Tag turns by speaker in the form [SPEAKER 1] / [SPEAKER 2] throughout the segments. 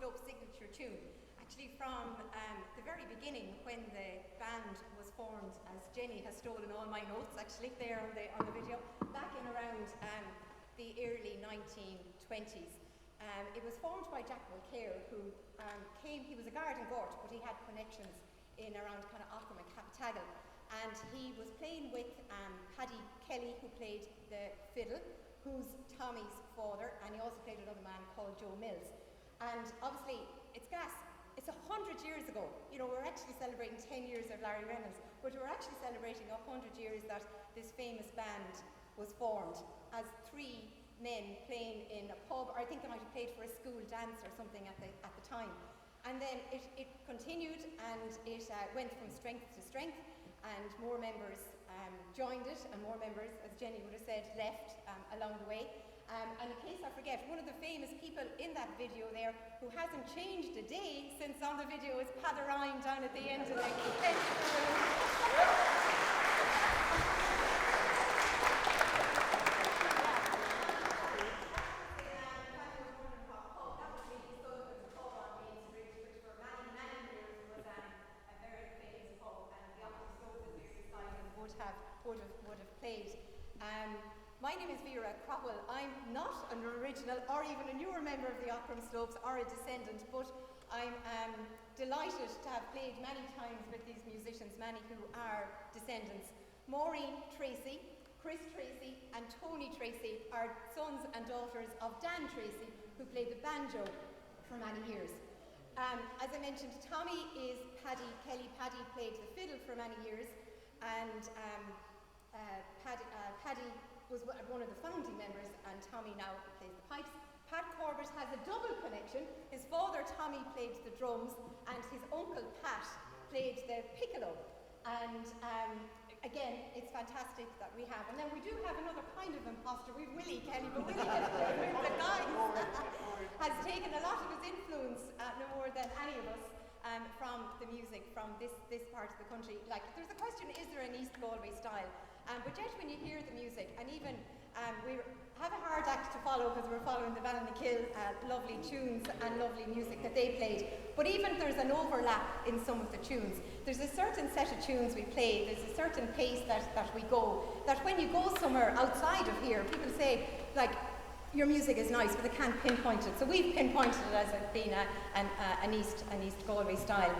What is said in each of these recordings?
[SPEAKER 1] Slope signature tune. Actually from the very beginning when the band was formed, as Jenny has stolen all my notes actually there on the video, back in around the early 1920s. It was formed by Jack Mulcair, who came, he was a Garden Gort, but he had connections in around kind of Aughrim and Capitagal. And he was playing with Paddy Kelly, who played the fiddle, who's Tommey's father, and he also played another man called Joe Mills. And obviously, it's gas. It's 100 years ago. You know, we're actually celebrating 10 years of Larry Reynolds, but we're actually celebrating 100 years that this famous band was formed as three men playing in a pub, or I think they might have played for a school dance or something at the time. And then it continued, and it went from strength to strength, and more members joined it, and more members, as Jenny would have said, left along the way. And in case I forget, one of the famous people in that video there who hasn't changed a day since on the video is Paddy Ryan down at the end of the would have played. My name is Vera, Craughwell. I'm not an original or even a newer member of the Aughrim Slopes or a descendant, but I'm delighted to have played many times with these musicians, many who are descendants. Maureen, Treacy, Chris Treacy and Tony Treacy are sons and daughters of Dan Treacy, who played the banjo for many years. As I mentioned, Tommey is Paddy Kelly. Paddy played the fiddle for many years, and Paddy was one of the founding members, and Tommey now plays the pipes. Pat Corbett has a double connection. His father, Tommey, played the drums, and his uncle, Pat, played the piccolo. And again, it's fantastic that we have. And then we do have another kind of imposter. We've Willie Kelly, but Willie has played with the guys. Has taken a lot of his influence, no more than any of us, from the music from this part of the country. Like, there's a question, is there an East Galway style? But yet when you hear the music, and even we have a hard act to follow because we're following the Ballinasloe lovely tunes and lovely music that they played. But even there's an overlap in some of the tunes. There's a certain set of tunes we play, there's a certain pace that we go, that when you go somewhere outside of here, people say, like, your music is nice, but they can't pinpoint it. So we've pinpointed it as it being an East Galway style.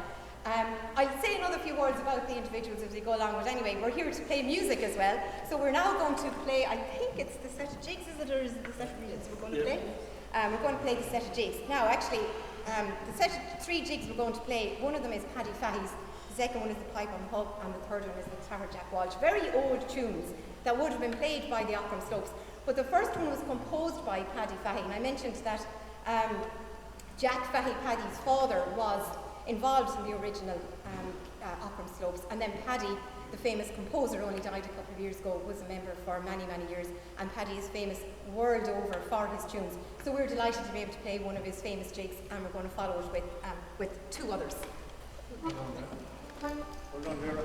[SPEAKER 1] I'll say another few words about the individuals as we go along, but anyway, we're here to play music as well. So we're now going to play, I think it's the set of jigs, is it, or is it the set of reels we're going to play? We're going to play the set of jigs. Now, actually, the set of 3 jigs we're going to play, one of them is Paddy Fahey's, the second one is the Pipe on Hub, and the third one is the Tahar Jack Walsh. Very old tunes that would have been played by the Aughrim Slopes. But the first one was composed by Paddy Fahey, and I mentioned that Jack Fahey, Paddy's father, was involved in the original Aughrim Slopes, and then Paddy, the famous composer, only died a couple of years ago, was a member for many, many years, and Paddy is famous world over for his tunes. So we're delighted to be able to play one of his famous jigs, and we're going to follow it with 2 others.
[SPEAKER 2] Well done, Vera.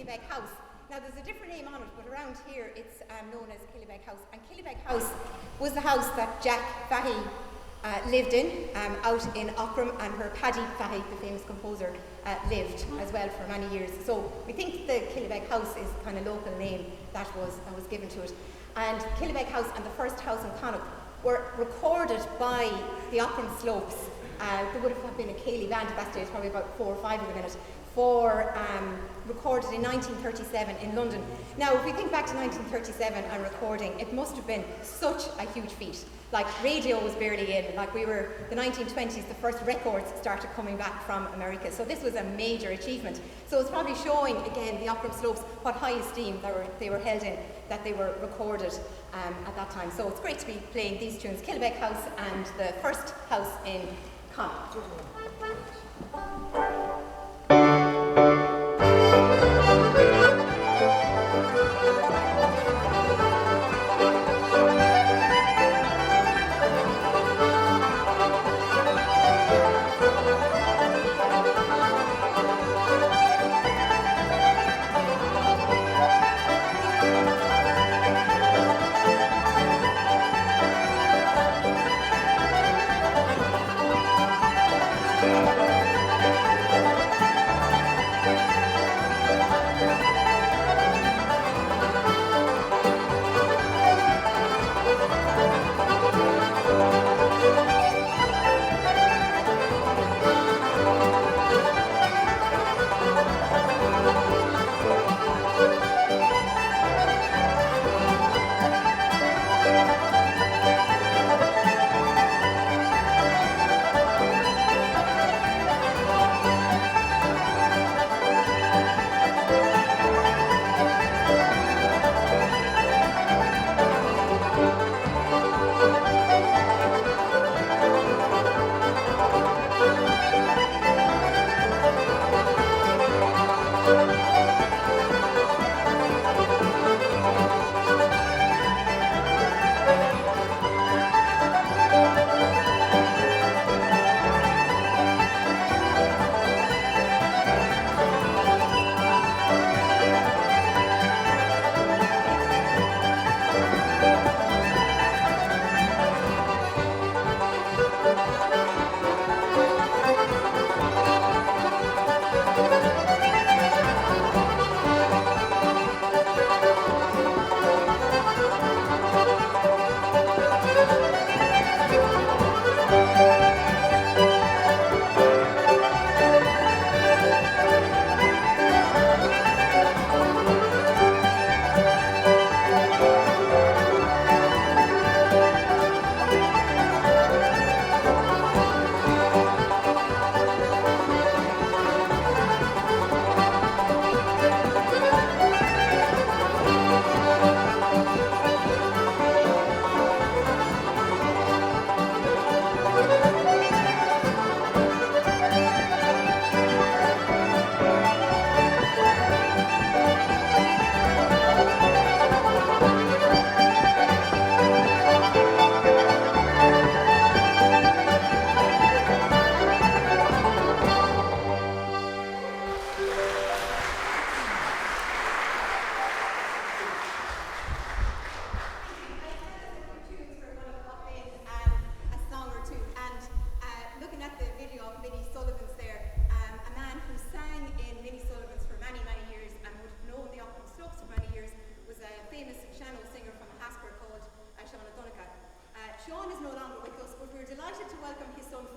[SPEAKER 1] Killybeck House. Now there's a different name on it, but around here it's known as Killybeck House. And Killybeck House was the house that Jack Fahey lived in out in Aughrim, and her Paddy Fahey, the famous composer, lived as well for many years. So we think the Killybeck House is the kind of local name that was given to it. And Killybeck House and the first house in Connacht were recorded by the Aughrim Slopes. There would have been a Céili band at that stage, probably about 4 or 5 at the minute, recorded in 1937 in London. Now, if we think back to 1937 and recording, it must have been such a huge feat. Like, radio was barely in. Like, we were, the 1920s, the first records started coming back from America. So this was a major achievement. So it's probably showing, again, the Aughrim Slopes, what high esteem they were held in, that they were recorded at that time. So it's great to be playing these tunes, Killybeck House and the first house in Connacht.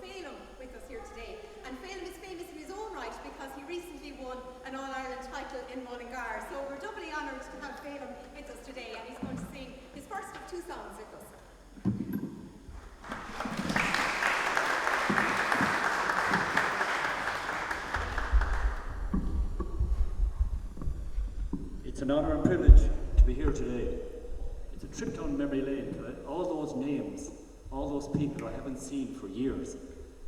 [SPEAKER 1] Féilim with us here today. And Féilim is famous in his own right because he recently won an All-Ireland title in Mullingar. So we're doubly honoured to have Féilim with us today, and he's going to sing his first of two songs with us.
[SPEAKER 2] It's an honour and privilege to be here today. It's a trip down memory lane. All those names, all those people I haven't seen for years,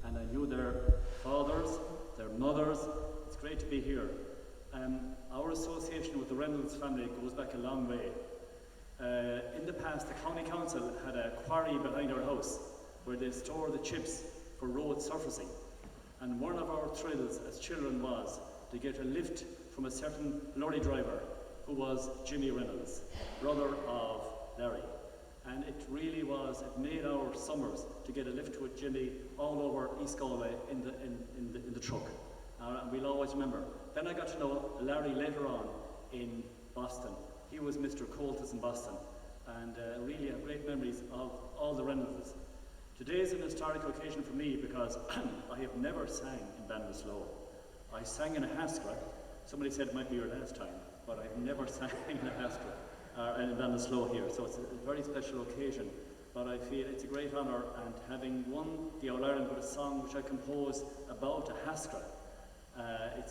[SPEAKER 2] and I knew their fathers, their mothers. It's great to be here. Our association with the Reynolds family goes back a long way. In the past, the county council had a quarry behind our house where they store the chips for road surfacing. And one of our thrills as children was to get a lift from a certain lorry driver who was Jimmy Reynolds, brother of Larry. And it really was, it made our summers to get a lift with Jimmy all over East Galway in the truck. And we'll always remember. Then I got to know Larry later on in Boston. He was Mr. Coltis in Boston. And really have great memories of all the Reynolds. Today is an historic occasion for me because I have never sang in Ballinasloe. I sang in a haskra. Somebody said it might be your last time, but I've never sang in a haskra in Ballinasloe here. So it's a very special occasion. But I feel it's a great honour, and having won the All-Ireland with a song which I composed about a haskra,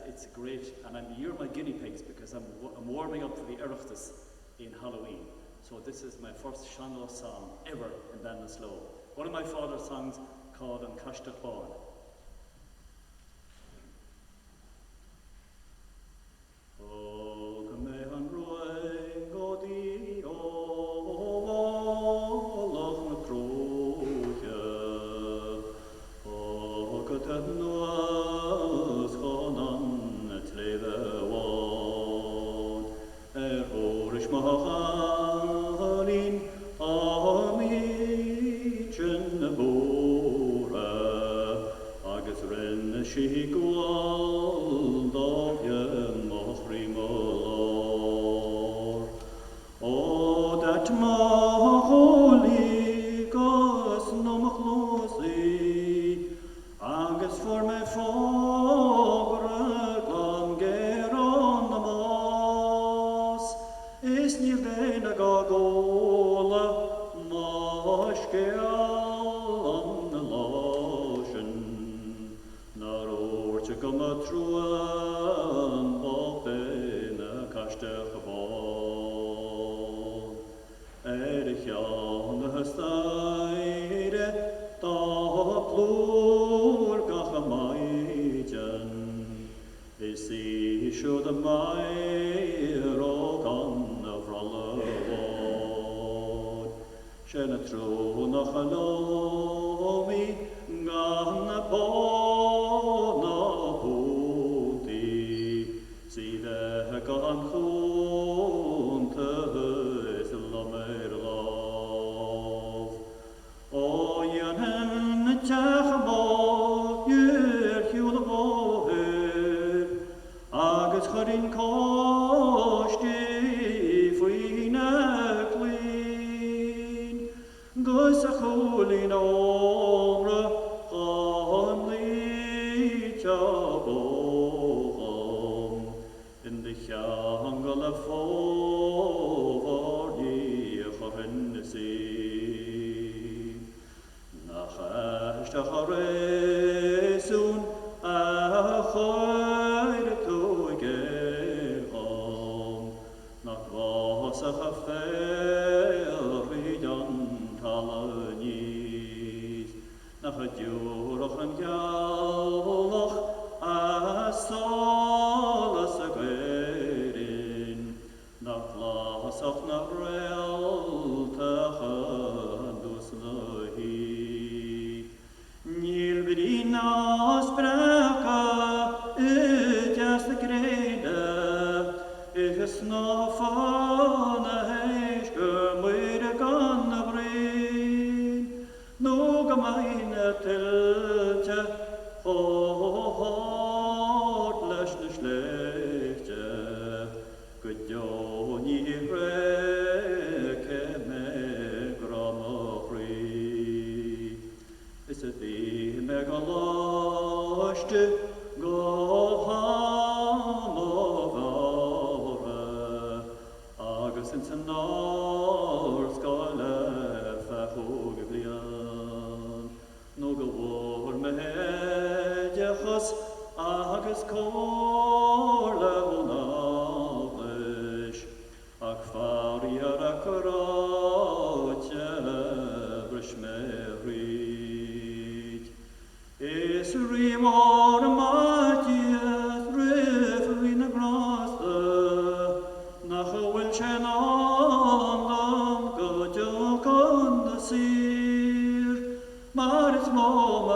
[SPEAKER 2] it's great. And you're my guinea pigs because I'm warming up for the Oireachtas in Halloween. So this is my first Seanlaw song ever in Ballinasloe. One of my father's songs called An Caisteach Bán.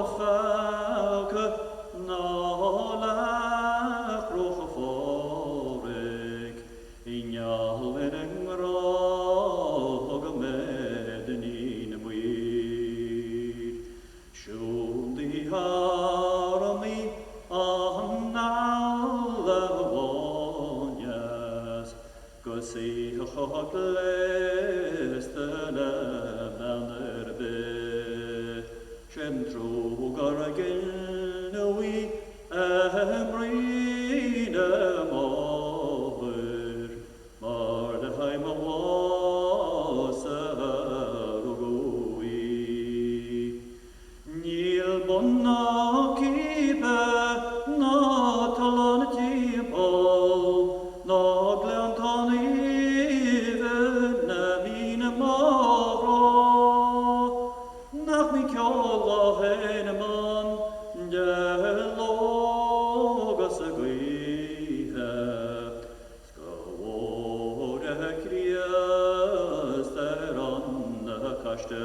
[SPEAKER 3] Fauke, no lach
[SPEAKER 2] see a hot list and a bit. Shentro Garagin, we Maureen over Mardheim was a rugui. Neil Bonna keep not alone people, not Leonton even Navina Maro. Nach me Cheoil Heineman, Logas a Guiha, Skawora Krias, there on the Kashte